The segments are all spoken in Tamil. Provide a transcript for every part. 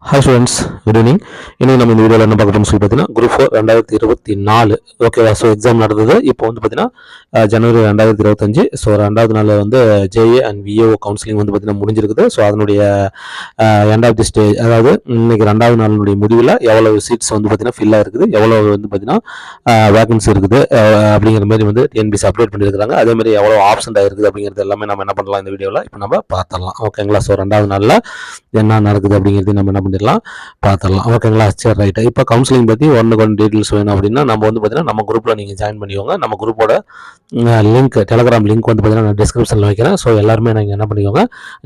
Hi students, good evening. இன்னைக்கு நம்ம இந்த வீடியோவில் என்ன பார்க்க போகிறோம்னு சொல்லி பார்த்தீங்கன்னா குரூப் 4 2024 ஓகேவா. ஸோ எக்ஸாம் நடந்தது. இப்போ வந்து பார்த்தீங்கன்னா ஜனவரி 2025. ஸோ 2வது நாள் வந்து ஜேஏ அண்ட் விஏஓ கவுன்சிலிங் வந்து பார்த்தீங்கன்னா முடிஞ்சிருக்குது. ஸோ அதனுடைய எண்ட் ஆஃப் தி ஸ்டேஜ், அதாவது இன்னைக்கு 2வது நாளினுடைய முடிவில் எவ்வளோ சீட்ஸ் வந்து பார்த்தீங்கன்னா ஃபில் ஆயிருக்குது, எவ்வளோ வந்து பார்த்தீங்கன்னா வேகன்சி இருக்குது அப்படிங்கிற மாதிரி வந்து டிஎன்பிசி அப்டேட் பண்ணியிருக்காங்க. அதே மாதிரி எவ்வளோ ஆப்ஷன் ஆயிருக்குது அப்படிங்கிறது எல்லாமே நம்ம என்ன பண்ணலாம் இந்த வீடியோவில் இப்போ நம்ம பார்த்துடலாம் ஓகேங்களா. ஸோ 2வது நாளில் என்ன நடக்குது அப்படிங்கிறது நம்ம என்ன பண்ணிடலாம் பார்த்துடலாம் ஓகேங்களா. சரி ரைட்டு. இப்போ கவுன்சிலிங் பற்றி ஒன்று டீட்டெயில்ஸ் வேணும் அப்படின்னா நம்ம வந்து பார்த்தீங்கன்னா நம்ம குரூப்பில் நீங்கள் ஜாயின் பண்ணிக்கோங்க. நம்ம குரூப்போட லிங்க், டெலகிராம் லிங்க் வந்து பார்த்தீங்கன்னா நான் டிஸ்கிரிப்ஷனில் வைக்கிறேன். ஸோ எல்லாருமே நீங்கள் என்ன பண்ணிக்கோங்க,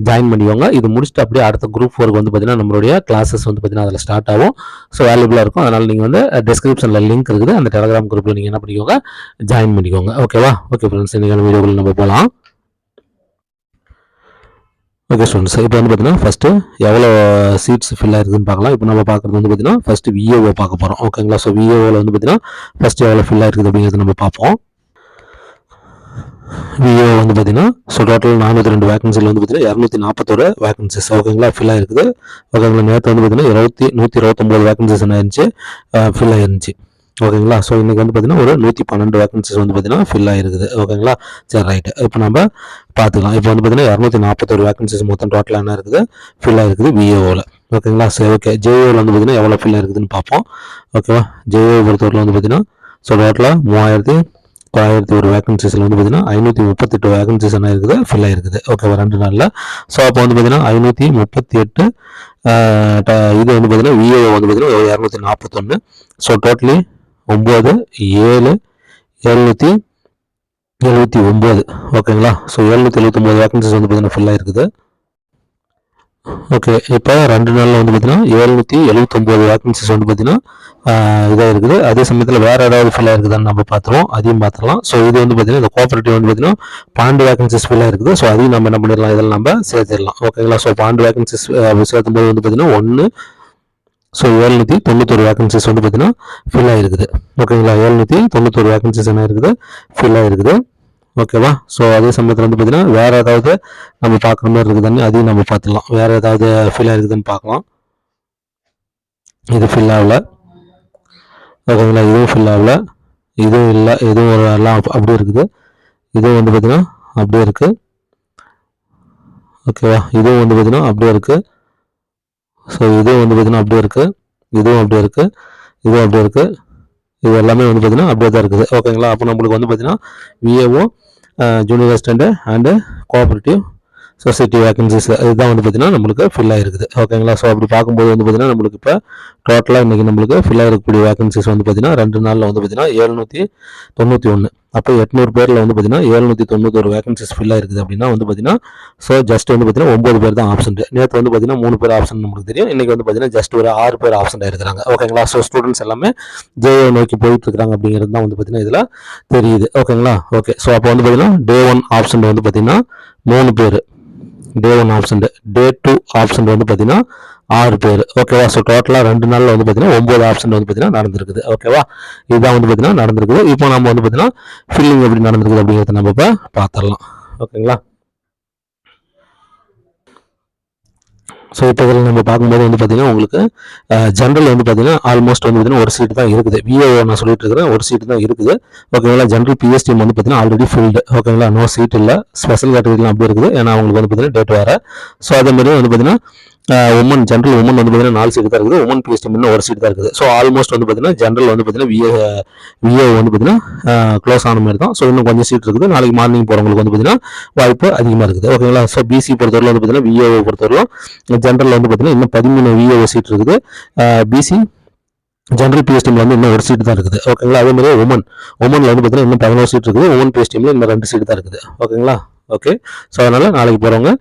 ஜாயின் பண்ணிக்கோங்க. இது முடிச்சுட்டு அப்படியே அடுத்த குரூப் 4 வந்து பார்த்தீங்கன்னா நம்மளுடைய கிளாஸஸ் வந்து பார்த்தீங்கன்னா அதில் ஸ்டார்ட் ஆகும். ஸோ வேல்யூபிளாக இருக்கும். அதனால் நீங்கள் வந்து டிஸ்கிரிப்ஷனில் லிங்க் இருக்குது, அந்த டெலகிராம் குரூப்பில் நீங்கள் என்ன பண்ணிக்கோங்க, ஜாயின் பண்ணிக்கோங்க ஓகேவா. ஓகே ஃப்ரெண்ட்ஸ், இன்றைக்கான வீடியோவில் நம்ம போகலாம். ஓகே ஸ்டூடெண்ட்ஸ், இப்போ வந்து பார்த்தீங்கன்னா ஃபஸ்ட்டு எவ்வளோ சீட்ஸ் ஃபில் ஆயிருக்குன்னு பார்க்கலாம். இப்போ நம்ம பார்க்குறது வந்து பார்த்தீங்கன்னா ஃபஸ்ட்டு விஏஓ பார்க்க போகிறோம் ஓகேங்களா. ஸோ விஏஓவில் வந்து பார்த்தீங்கன்னா ஃபஸ்ட்டு எவ்வளோ ஃபில் ஆயிருக்குது அப்படிங்கிறத நம்ம பார்ப்போம். விஏஓ வந்து பார்த்தீங்கன்னா ஸோ டோட்டல் 402 வேகன்சியில் வந்து பார்த்தீங்கன்னா 241 வேகன்சிஸ் ஓகேங்களா ஃபில் ஆயிருக்குது ஓகேங்களா. நேற்று வந்து பார்த்தீங்கன்னா 129 வேகன்சிஸ் என்ன இருந்துச்சு, ஃபில் ஆயிருந்துச்சு ஓகேங்களா. ஸோ இன்றைக்கி வந்து பார்த்தீங்கன்னா ஒரு 112 வேகன்சிஸ் வந்து பார்த்தீங்கன்னா ஃபில் ஆகிருக்குது ஓகேங்களா. சரி ரைட்டு. இப்போ நம்ம பார்த்துக்கலாம். இப்போ வந்து பார்த்தீங்கன்னா 241 வேகன்சிஸ் மொத்தம் டோட்டலாக என்ன இருக்குது, ஃபில் ஆகிருக்குது விஏஓவில் ஓகேங்களா. சரி ஓகே. ஜேஏஓவில் வந்து பார்த்தீங்கன்னா எவ்வளோ ஃபில் ஆகிருக்குதுன்னு பார்ப்போம் ஓகேவா. ஜேஏஓ பொறுத்தவரையில் வந்து பார்த்தீங்கன்னா ஸோ டோட்டலாக 3001 வேகன்சிஸில் வந்து பார்த்தீங்கன்னா 538 வேகன்சிஸ் என்ன இருக்குது, ஃபில் ஆகிருக்குது ஓகேவா 2 நாளில். ஸோ அப்போ வந்து பார்த்தீங்கன்னா 538 இது வந்து பார்த்தீங்கன்னா விஏஓ வந்து பார்த்தீங்கன்னா 241. ஸோ டோட்டலி 9 7 779 ஓகேங்களா. ஸோ 779 வேகன்சிஸ் வந்து பார்த்தீங்கன்னா ஃபில் ஆகிருக்குது ஓகே. இப்போ 2 நாளில் வந்து பார்த்தீங்கன்னா 779 வேகன்சிஸ் வந்து பார்த்தீங்கன்னா இதாக இருக்குது. அதே சமயத்தில் வேறு ஏதாவது ஃபில் ஆயிருக்குதான்னு நம்ம பார்த்துருவோம், அதையும் பார்த்துடலாம். ஸோ இது வந்து பார்த்தீங்கன்னா இந்த கோஆபரேட்டிவ் வந்து பார்த்தீங்கன்னா 12 வேகன்சிஸ் ஃபில் ஆயிருக்குது. ஸோ அதையும் நம்ம என்ன பண்ணிடலாம், இதில் நம்ம சேர்த்துடலாம் ஓகேங்களா. ஸோ 12 வேகன்சிஸ் சேர்த்தும்போது வந்து பார்த்தீங்கன்னா 1 ஸோ 791 வேகன்சிஸ் வந்து பார்த்தீங்கன்னா ஃபில் ஆகிருக்குது ஓகேங்களா. 791 வேகன்சிஸ் என்ன இருக்குது, ஃபில் ஆகிருக்குது ஓகேவா. ஸோ அதே சமயத்தில் வந்து பார்த்தீங்கன்னா வேறு ஏதாவது நம்ம பார்க்குற மாதிரி இருக்குதுன்னு அதையும் நம்ம பார்த்துடலாம். வேறு ஏதாவது ஃபில் ஆகிருக்குதுன்னு பார்க்கலாம். இது ஃபில் ஆகல ஓகேங்களா. இதுவும் ஃபில் ஆகல, இதுவும் இல்லை, இதுவும் ஒரு எல்லாம் அப்படியே இருக்குது. இதுவும் வந்து பார்த்தீங்கன்னா அப்படியே இருக்குது ஓகேவா. இதுவும் வந்து பார்த்தீங்கன்னா அப்படியே இருக்குது. ஸோ இதுவும் வந்து பார்த்தீங்கன்னா அப்படியே இருக்குது, இதுவும் அப்படியே இருக்குது, இதுவும் அப்படியே இருக்குது. இது எல்லாமே வந்து பார்த்தீங்கன்னா அப்படியே தான் இருக்குது ஓகேங்களா. அப்போ நம்மளுக்கு வந்து பார்த்தீங்கன்னா VAO, junior assistant and cooperative society vacancies இதுதான் வந்து பார்த்தீங்கன்னா நம்மளுக்கு ஃபில் ஆகிருக்குது ஓகேங்களா. ஸோ அப்படி பார்க்கும்போது வந்து பார்த்தீங்கன்னா நம்மளுக்கு இப்போ டோட்டலாக இன்றைக்கி நம்மளுக்கு ஃபில் ஆகிருக்கக்கூடிய வேகன்சிஸ் வந்து பார்த்தீங்கன்னா 2 நாளில் வந்து பார்த்தீங்கன்னா 791. அப்போ 800 பேரில் வந்து பார்த்தீங்கன்னா 791 வேகன்சிஸ் ஃபில் ஆகிருக்குது அப்படின்னா வந்து பார்த்தீங்கன்னா ஸோ ஜஸ்ட் வந்து பார்த்தீங்கன்னா 9 பேர் தான் ஆப்ஷன். நேற்று வந்து பார்த்தீங்கன்னா 3 பேர் ஆப்ஷன் நம்மளுக்கு தெரியும். இன்றைக்கி வந்து பார்த்தீங்கன்னா ஜஸ்ட் ஒரு 6 பேர் ஆப்ஷன் ஆயிருக்கிறாங்க ஓகேங்களா. ஸோ ஸ்டூடெண்ட்ஸ் எல்லாமே ஜேஏ நோக்கி போயிட்டு இருக்கிறாங்க அப்படிங்கிறது தான் வந்து பார்த்தீங்கன்னா இதில் தெரியுது ஓகேங்களா. ஓகே. ஸோ அப்போ வந்து பார்த்தீங்கன்னா டே 1 ஆப்ஷன் வந்து பார்த்தீங்கன்னா 3 பேர், டே 1 ஆப்ஷன், டே 2 ஆப்ஷன் வந்து பார்த்தீங்கன்னா 6 பேர் ஓகேவா. ஸோ டோட்டலாக 2 நாளில் வந்து பார்த்தீங்கன்னா 9 ஆப்ஷன் வந்து பார்த்தீங்கன்னா நடந்திருக்குது ஓகேவா. இதுதான் வந்து பார்த்தீங்கன்னா நடந்திருக்குது. இப்போ நம்ம வந்து பார்த்தீங்கன்னா ஃபில்லிங் எப்படி நடந்திருக்குது அப்படிங்கிறத நம்ம இப்போ பார்த்துடலாம் ஓகேங்களா. ஸோ இப்போ இதில் நம்ம பார்க்கும்போது வந்து பார்த்தீங்கன்னா உங்களுக்கு ஜென்ரல் வந்து பார்த்தீங்கன்னா ஆல்மோஸ்ட் வந்து பார்த்தீங்கன்னா ஒரு சீட்டு தான் இருக்குது. விஏஓ நான் சொல்லிட்டு இருக்கிறேன், ஒரு சீட்டு தான் இருக்குது ஓகேங்களா. ஜென்ரல் பிஎஸ்டி வந்து பார்த்தீங்கன்னா ஆல்ரெடி ஃபில்டு ஓகேங்களா. நோ சீட் இல்லை. ஸ்பெஷல் கேட்டகரிலாம் அப்படி இருக்குது, ஏன்னா அவங்களுக்கு வந்து பார்த்தீங்கன்னா டேட் வேறு. ஸோ அதே மாதிரி வந்து பார்த்தீங்கன்னா உமன், ஜென்ரல் உமன் வந்து பார்த்தீங்கன்னா 4 சீட்டு தான் இருக்குது. உமன் பிஎஸ்டி இன்னும் ஒரு சீட்டு தான் இருக்குது. ஸோ ஆல்மோஸ்ட் வந்து பார்த்தீங்கன்னா ஜென்ரல் வந்து பார்த்தீங்கன்னா விஏஓ வந்து பார்த்தீங்கன்னா க்ளோஸ் ஆன மாதிரி தான். ஸோ இன்னும் கொஞ்சம் சீட் இருக்குது. நாளைக்கு மார்னிங் போகிறவங்களுக்கு வந்து பார்த்தீங்கன்னா வாய்ப்பு அதிகமாக இருக்குது ஓகேங்களா. ஸோ பிசி பொறுத்தவரை வந்து பார்த்தீங்கன்னா விஏஓ பொறுத்தவரைக்கும் ஜென்ரலில் வந்து பார்த்தீங்கன்னா இன்னும் 13 விஏஓ சீட் இருக்குது. பிசி ஜென்ரல் பிஎஸ்டிஎம்ல வந்து இன்னும் ஒரு சீட்டு தான் இருக்குது ஓகேங்களா. அதே மாதிரி உமனில் வந்து பார்த்தீங்கன்னா இன்னும் 11 சீட் இருக்குது. உமன் பிஎஸ்டிஎம்ல இன்னும் 2 சீட்டு தான் இருக்குது ஓகேங்களா. ஓகே. ஸோ அதனால் நாளைக்கு போகிறவங்க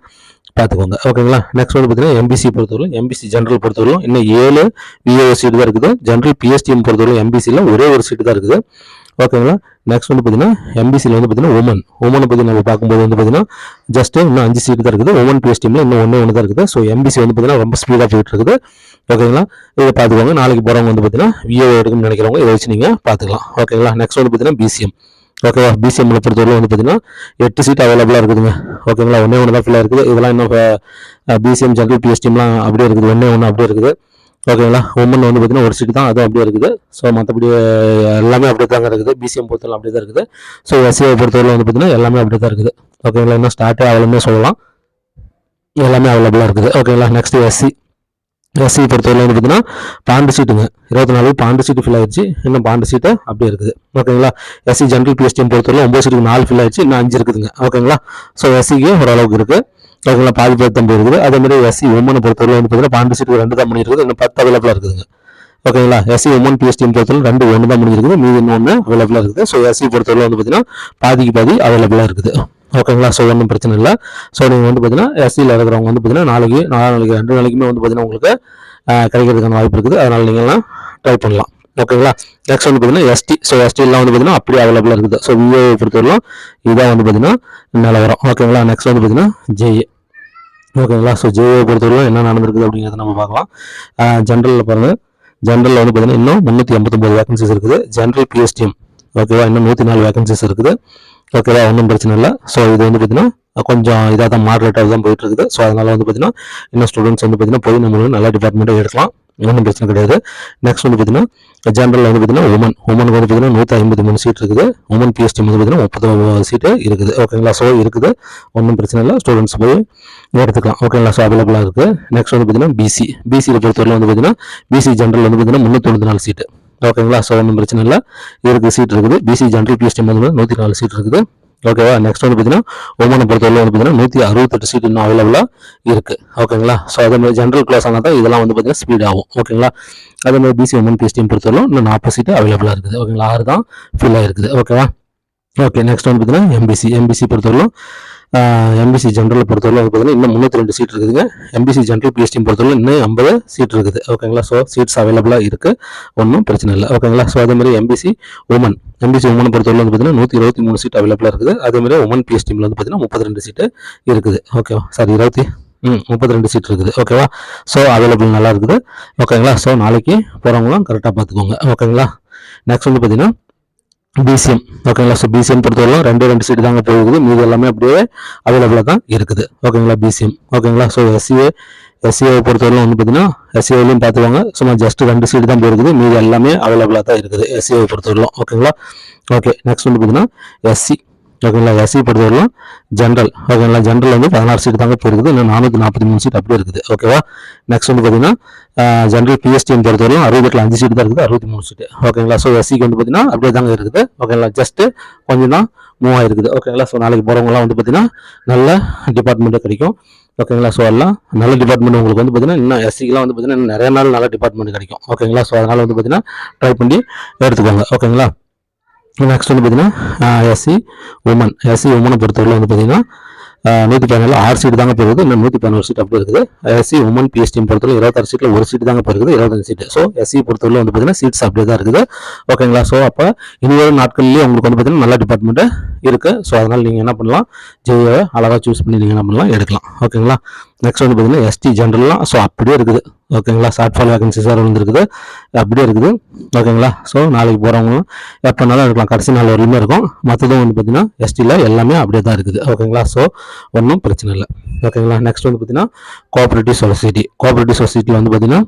பார்த்துக்கோங்க ஓகேங்களா. நெக்ஸ்ட் வந்து பார்த்தீங்கன்னா எம்பிசி பொறுத்தவரை, எம்பிசி ஜென்ரல் பொறுத்தவரை இன்னும் 7 விஏஓ சீட்டு தான் இருக்குது. ஜென்ரல் பிஎஸ்டிஎம் பொறுத்தவரை எம்பிசியில் ஒரே ஒரு சீட்டு தான் இருக்குது ஓகேங்களா. நெக்ஸ்ட் வந்து பார்த்தீங்கன்னா எம்பிசியில் வந்து பார்த்தீங்கன்னா உமனை பற்றி நம்ம பார்க்கும்போது வந்து பார்த்தீங்கன்னா ஜஸ்ட் இன்னும் 5 சீட்டு தான் இருக்குது. உமன் பிஎஸ்டிஎம்ல இன்னும் ஒன்று தான் இருக்குது. ஸோ எம்பிசி வந்து பார்த்தீங்கன்னா ரொம்ப ஸ்பீடாக போயிட்டு இருக்குது ஓகேங்களா. இதை பார்த்துக்கோங்க. நாளைக்கு போகிறவங்க வந்து பார்த்தீங்கன்னா விஏஓ எடுக்கணும்னு நினைக்கிறவங்க இதை வச்சு நீங்கள் பார்த்துக்கலாம் ஓகேங்களா. நெக்ஸ்ட் வந்து பார்த்தீங்கன்னா பிசிஎம் ஓகேவா. பிசிஎம்ல பொறுத்தவரை வந்து பார்த்தீங்கன்னா 8 சீட் அவைலபிளாக இருக்குதுங்க. ஓகேங்களா. ஒன்று தான் ஃபில்லாக இருக்குது. இதெல்லாம் இன்னும் பிசிஎம் ஜென்ரல் பிஎஸ்டிஎம்லாம் அப்படியே இருக்குது. ஒன்று அப்படியே இருக்குது. ஓகேங்களா. உமன் வந்து பார்த்தீங்கன்னா ஒரு சீட் தான், அதுவும் அப்படியே இருக்குது. ஸோ மற்றபடி எல்லாமே அப்படியே தாங்க இருக்குது. பிசிஎம் பொறுத்தவரை அப்படியே தான் இருக்குது. ஸோ எஸ்சிஐ பொறுத்தவரை வந்து பார்த்தீங்கன்னா எல்லாமே அப்படியே தான் இருக்குது. ஓகேங்களா. இன்னும் ஸ்டார்ட்டே அவ்வளோமே சொல்லலாம், எல்லாமே அவைலபிளாக இருக்குது. ஓகேங்களா. நெக்ஸ்ட் எஸ்சி பொறுத்தவரை வந்து பார்த்தீங்கன்னா 12 சீட்டுங்க. 24 12 சீட்டு ஃபில் ஆயிடுச்சு. இன்னும் 12 சீட்டு அப்படியே இருக்குது. ஓகேங்களா. எஸ்சி ஜென்ரல் பிஎஸ்டிஎம் பொறுத்தவரை 9 சீட்டுக்கு 4 ஃபில் ஆயிடுச்சு, இன்னும் 5 இருக்குதுங்க. ஓகேங்களா. ஸோ எஸ்சிக்கு ஓரளவுக்கு இருக்குது. ஓகேங்களா. பாதி பேர் தம்பி இருக்குது. அதே மாதிரி எஸ்சி உமனை பொறுத்தவரை வந்து பார்த்தீங்கன்னா 12 சீட்டுக்கு 2 தான் முடியிருக்குது, இன்னும் 10 அவைலபிளாக இருக்குதுங்க. ஓகேங்களா. எஸ்சி உமன் பிஎஸ்டிஎம் பொறுத்தவரை 2 1 தான் முடிஞ்சிருக்குது, மீதி இன்னும் 1 அவைலபிளாக இருக்குது. ஸோ எஸ்சி பொறுத்தவரை வந்து பார்த்தீங்கன்னா பாதிக்கு பாதி அவைலபிளாக இருக்குது. ஓகேங்களா. ஸோ ஒன்றும் பிரச்சனை இல்லை. ஸோ நீங்கள் வந்து பார்த்தீங்கன்னா எஸ்சியில் இருக்கிறவங்க வந்து பார்த்தீங்கன்னா நாளைக்கு 2 நாளைக்குமே வந்து பார்த்தீங்கன்னா உங்களுக்கு கிடைக்கிறதுக்கான வாய்ப்பு இருக்குது. அதனால் நீங்கள்லாம் ட்ரை பண்ணலாம். ஓகேங்களா. நெக்ஸ்ட் வந்து பார்த்தீங்கன்னா எஸ்டி. ஸோ எஸ்டிலாம் வந்து பார்த்தீங்கன்னா அப்படியே அவைலபிளாக இருக்குது. ஸோ விஏ பொறுத்தவரைக்கும் இதான் வந்து பார்த்தீங்கன்னா நிலவரம். ஓகேங்களா. நெக்ஸ்ட் வந்து பார்த்தீங்கன்னா ஜேஏ. ஓகேங்களா. ஸோ ஜேஏ பொறுத்தவரைக்கும் என்ன நடந்திருக்குது அப்படிங்கிறத நம்ம பார்க்கலாம். ஜென்ரலில் பாருங்கள். ஜென்ரலில் வந்து பார்த்தீங்கன்னா இன்னும் 389 வேகன்சிஸ் இருக்குது. ஜென்ரல் பிஎஸ்டிஎம் ஓகேவா இன்னும் 104 வேகன்சிஸ் இருக்குது. ஓகேவா. ஒன்றும் பிரச்சனை இல்லை. ஸோ இது வந்து பார்த்தீங்கன்னா கொஞ்சம் இதாக தான் மாடரேட்டாக தான் போயிட்டு இருக்குது. ஸோ அதனால் வந்து பார்த்தீங்கன்னா இன்னும் ஸ்டூடெண்ட்ஸ் வந்து பார்த்தீங்கன்னா போய் நம்ம நல்ல டிபார்ட்மெண்ட்டை எடுக்கலாம், ஒன்றும் பிரச்சனை கிடையாது. நெக்ஸ்ட் வந்து பார்த்தீங்கன்னா ஜென்ரலில் வந்து பார்த்தீங்கன்னா உமனுக்கு வந்து பார்த்தீங்கன்னா 153 சீட் இருக்குது. உமன் பிஎஸ்டி வந்து பார்த்தீங்கன்னா 30 சீட்டு இருக்குது. ஓகேங்களா. ஸோ இருக்குது, ஒன்றும் பிரச்சனை இல்லை, ஸ்டூடெண்ட்ஸ் போய் எடுத்துக்கலாம். ஓகேங்களா. ஸோ அவைலபிளாக இருக்குது. நெக்ஸ்ட் வந்து பார்த்தீங்கன்னா பிசியில் பொறுத்தவரை வந்து பார்த்தீங்கன்னா பிசி ஜென்ரல் வந்து பார்த்தீங்கன்னா 394 சீட்டு. ஓகேங்களா. ஸோ ஒன்றும் பிரச்சனை இல்லை, இருக்குது, சீட் இருக்குது. பிசி ஜென்ரல் பிஎஸ்டி வந்து 104 சீட் இருக்குது. ஓகேவா. நெக்ஸ்ட் வந்து பார்த்தீங்கன்னா உமனை பொறுத்தவரை வந்து பார்த்தீங்கன்னா 168 சீட் இன்னும் அவைலபிளாக இருக்குது. ஓகேங்களா. ஸோ அதே மாதிரி ஜென்ரல் கிளாஸ் ஆனால் தான் இதெல்லாம் வந்து பார்த்தீங்கன்னா ஸ்பீட் ஆகும். ஓகேங்களா. அதே மாதிரி பிசி உமன் பிஎஸ்டிஎம் பொறுத்தவரை இன்னும் 40 சீட்டு அவைலபிளாக இருக்குது. ஓகேங்களா. 6 தான் ஃபில் ஆகிருக்குது. ஓகேவா. ஓகே. நெக்ஸ்ட் வந்து பார்த்தீங்கன்னா எம்பிசி பொறுத்தவரைக்கும் எம்பிசி ஜென்ரல் பொறுத்தவரை வந்து பார்த்தீங்கன்னா இன்னும் 302 சீட் இருக்குதுங்க. எம்பிசி ஜென்ரல் பிஎஸ்டிஎம் பொறுத்தவரை இன்னும் 50 சீட் இருக்குது. ஓகேங்களா. ஸோ சீட்ஸ் அவைலபிளாக இருக்குது, ஒன்றும் பிரச்சனை இல்லை. ஓகேங்களா. ஸோ அதே மாதிரி எம்பிசி உமனை பொறுத்தவரை வந்து பார்த்தீங்கன்னா 123 சீட் அவைலபிளாக இருக்குது. அதே மாதிரி உமன் பிஎஸ்டிஎம்ல வந்து பார்த்தீங்கன்னா 32 சீட்டு இருக்குது. ஓகேவா. சாரி 32 சீட் இருக்குது. ஓகேவா. ஸோ அவைலபிள் நல்லா இருக்குது. ஓகேங்களா. ஸோ நாளைக்கு போகிறவங்களாம் கரெக்டாக பார்த்துக்கோங்க. ஓகேங்களா. நெக்ஸ்ட் வந்து பார்த்தீங்கன்னா பிசிஎம். ஓகேங்களா. ஸோ பிசிஎம் பொறுத்தவரைக்கும் 2 சீட்டு தாங்க போகுது, மீது எல்லாமே அப்படியே அவைலபிளாக தான் இருக்குது. ஓகேங்களா. பிசிஎம். ஓகேங்களா. ஸோ எஸ்சிஏ பொறுத்தவரைக்கும் வந்து பார்த்தீங்கன்னா எஸ்சிஏலையும் பார்த்துவாங்க, சும்மா ஜஸ்ட் 2 சீட்டு தான் போயிருக்குது, மீது எல்லாமே அவைலபிளாக தான் இருக்குது எஸ்சிஏ பொறுத்தவரைக்கும். ஓகேங்களா. ஓகே. நெக்ஸ்ட் வந்து பார்த்தீங்கன்னா எஸ்சி. ஓகேங்களா. எஸ்சி பொறுத்தவரைக்கும் ஜென்ரல். ஓகேங்களா. ஜென்ரல் வந்து 16 சீட்டு தாங்க போயிருக்குது, இன்னும் 443 சீட் அப்படியே இருக்குது. ஓகேவா. நெக்ஸ்ட் வந்து பார்த்தீங்கன்னா ஜென்ரல் பிஎஸ்டிஎம் பொறுத்தவரைக்கும் 68 5 சீட்டு தான் இருக்குது, 63 சீட்டு. ஓகேங்களா. ஸோ எஸ்சிக்கு வந்து பார்த்தீங்கன்னா அப்படியே தாங்க இருக்குது. ஓகேங்களா. ஜஸ்ட்டு கொஞ்சம் தான் மூவ் ஆகிருக்குது. ஓகேங்களா. ஸோ நாளைக்கு போகிறவங்களாம் வந்து பார்த்தீங்கன்னா நல்ல டிபார்ட்மெண்ட்டு கிடைக்கும். ஓகேங்களா. ஸோ எல்லாம் நல்ல டிபார்ட்மெண்ட் உங்களுக்கு வந்து பார்த்தீங்கன்னா இன்னும் எஸ்சிக்கெலாம் வந்து பார்த்தீங்கன்னா நிறைய நாள் நல்ல டிபார்ட்மெண்ட் கிடைக்கும். ஓகேங்களா. ஸோ அதனால் வந்து பார்த்தீங்கன்னா ட்ரை பண்ணி எடுத்துக்கோங்க. ஓகேங்களா. நெக்ஸ்ட் வந்து பார்த்தீங்கன்னா எஸ்சி உமனை பொறுத்தவரை வந்து பார்த்தீங்கன்னா 114 6 சீட்டு தாங்க போயிருக்குது, இன்னும் 114 சீட் அப்படி இருக்குது. எஸ்சி உமன் பிஎஸ்டிஎம் பொறுத்தவரை 26 சீட்டில் 1 சீட்டு தாங்க போயிருக்குது, 25 சீட்டு. ஸோ எஸ்சி பொறுத்தவரை வந்து பார்த்தீங்கன்னா சீட்ஸ் அப்படியே தான் இருக்குது. ஓகேங்களா. ஸோ அப்போ இனிவரும் நாட்கள்லேயே உங்களுக்கு வந்து பார்த்தீங்கன்னா நல்ல டிபார்ட்மெண்ட்டு இருக்குது. ஸோ அதனால் நீங்கள் என்ன பண்ணலாம், ஜேஏவை அழகாக சூஸ் பண்ணி நீங்கள் என்ன பண்ணலாம், எடுக்கலாம். ஓகேங்களா. நெக்ஸ்ட் வந்து பார்த்தீங்கன்னா எஸ்டி ஜென்ரல்லாம் ஸோ அப்படியே இருக்குது. ஓகேங்களா. ஷார்ட் ஃபால் வேகன்சிஸ் வந்துருக்குது, அப்படியே இருக்குது. ஓகேங்களா. ஸோ நாளைக்கு போகிறவங்களும் எப்போனாலும் எடுக்கலாம், கடைசி நாள் வரலுமே இருக்கும். மற்றதும் வந்து பார்த்தீங்கன்னா எஸ்டியில் எல்லாமே அப்படியே தான் இருக்குது. ஓகேங்களா. ஸோ ஒன்றும் பிரச்சனை இல்லை. ஓகேங்களா. நெக்ஸ்ட் வந்து பார்த்தீங்கன்னா கோஆபரேட்டிவ் சொசைட்டியில் வந்து பார்த்தீங்கன்னா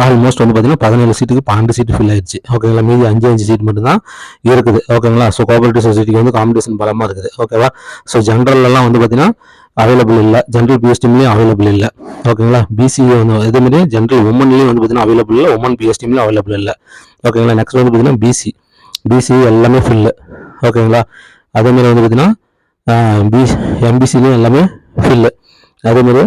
ஆல்மோஸ்ட் வந்து பார்த்தீங்கன்னா 17 சீட்டுக்கு 12 சீட்டு ஃபில் ஆயிடுச்சு. ஓகேங்களா. மீதி 5 சீட் மட்டும் தான் இருக்குது. ஓகேங்களா. ஸோ கோஆபரேட்டிவ் சொசைட்டிக்கு வந்து காம்படிஷன் பலமாக இருக்குது. ஓகேவா. ஸோ ஜென்ரல்லாம் வந்து பார்த்தீங்கன்னா அவைலபிள் இல்லை, ஜென்ரல் பிஎஸ்டிஎம்லேயும் அவைலபிள் இல்லை. ஓகேங்களா. பிசி வந்து இதேமாரி ஜென்ரல் உமன்லேயும் வந்து பார்த்தீங்கன்னா அவைலபிள் இல்லை, உமன் பிஎஸ்டிஎம்லேயும் அவைலபிள் இல்லை. ஓகேங்களா. நெக்ஸ்ட் வந்து பார்த்தீங்கன்னா பிசி எல்லாமே ஃபில்லு. ஓகேங்களா. அதேமாதிரி வந்து பார்த்தீங்கன்னா எம்பிசிலையும் எல்லாமே ஃபில்லு. அதேமாதிரி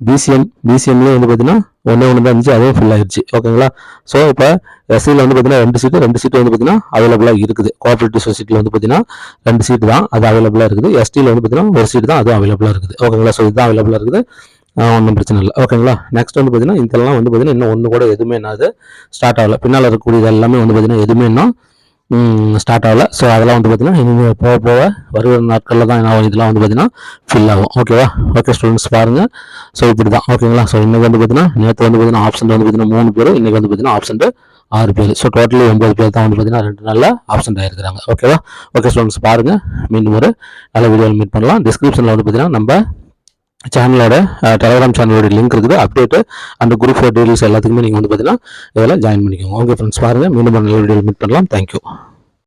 பிசிஎம்லேயும் வந்து பார்த்தீங்கன்னா ஒன்று தான் இருந்துச்சு, அதுவும் ஃபில் ஆயிடுச்சு. ஓகேங்களா. ஸோ இப்போ எஸ்சியில் வந்து பார்த்தீங்கன்னா 2 சீட்டு வந்து பார்த்தீங்கன்னா அவைலபிளாக இருக்குது. கோஆபரேட்டிவ் சொசைட்டியில் வந்து பார்த்தீங்கன்னா 2 சீட்டு தான் அது அவைலபிளாக இருக்குது. எஸ்டியில் வந்து பார்த்தீங்கன்னா 1 சீட்டு தான் அதுவும் அவைலபிளாக இருக்குது. ஓகேங்களா. ஸோ இதுதான் அவைலபிளாக இருக்குது, ஒன்றும் பிரச்சனை இல்லை. ஓகேங்களா. நெக்ஸ்ட் வந்து பார்த்தீங்கன்னா இதெல்லாம் வந்து பார்த்தீங்கன்னா இன்னும் ஒன்று கூட எதுவுமே என்னது ஸ்டார்ட் ஆகலை. பின்னால் இருக்கக்கூடியது எல்லாமே வந்து பார்த்தீங்கன்னா எதுவுமே இன்னும் ஸ்டார்ட் ஆகலை. ஸோ அதெல்லாம் வந்து பார்த்தீங்கன்னா இனிமேல் போக வருகிற நாட்களில் தான் இதெல்லாம் வந்து பார்த்தீங்கன்னா ஃபில் ஆகும். ஓகேவா. ஓகே ஸ்டூடெண்ட்ஸ் பாருங்கள். ஸோ இப்படி தான். ஓகேங்களா. ஸோ இன்றைக்கி வந்து பார்த்தீங்கன்னா நேற்று வந்து பார்த்தீங்கன்னா ஆப்ஷன் வந்து பார்த்தீங்கன்னா 3 பேர், இன்றைக்கி வந்து பார்த்தீங்கன்னா ஆப்ஷன் 6 பேர். ஸோ டோட்டலி 9 பேர் தான் வந்து பார்த்தீங்கன்னா 2 நாளில் ஆப்சென்ட் ஆகிருக்கிறாங்க. ஓகேவா? ஓகே ஸ்டூடெண்ட்ஸ், பாருங்கள், மீண்டும் ஒரு நல்ல வீடியோவில் மீட் பண்ணலாம். டிஸ்கிரிப்ஷனில் வந்து பார்த்தீங்கன்னா நம்ம சேனலோட டெலிகிராம் சேனலோட லிங்க் இருக்குது. அப்டேட்டு அந்த குரூப் 4 டீடைல்ஸ் எல்லாத்துக்குமே நீங்கள் வந்து பார்த்தீங்கன்னா இதில் ஜாயின் பண்ணிக்கோங்க. ஓகே ஃப்ரெண்ட்ஸ், பாருங்கள், மீண்டும் ஒரு நல்ல வீடியோவில் மீட் பண்ணலாம். தேங்க்யூ.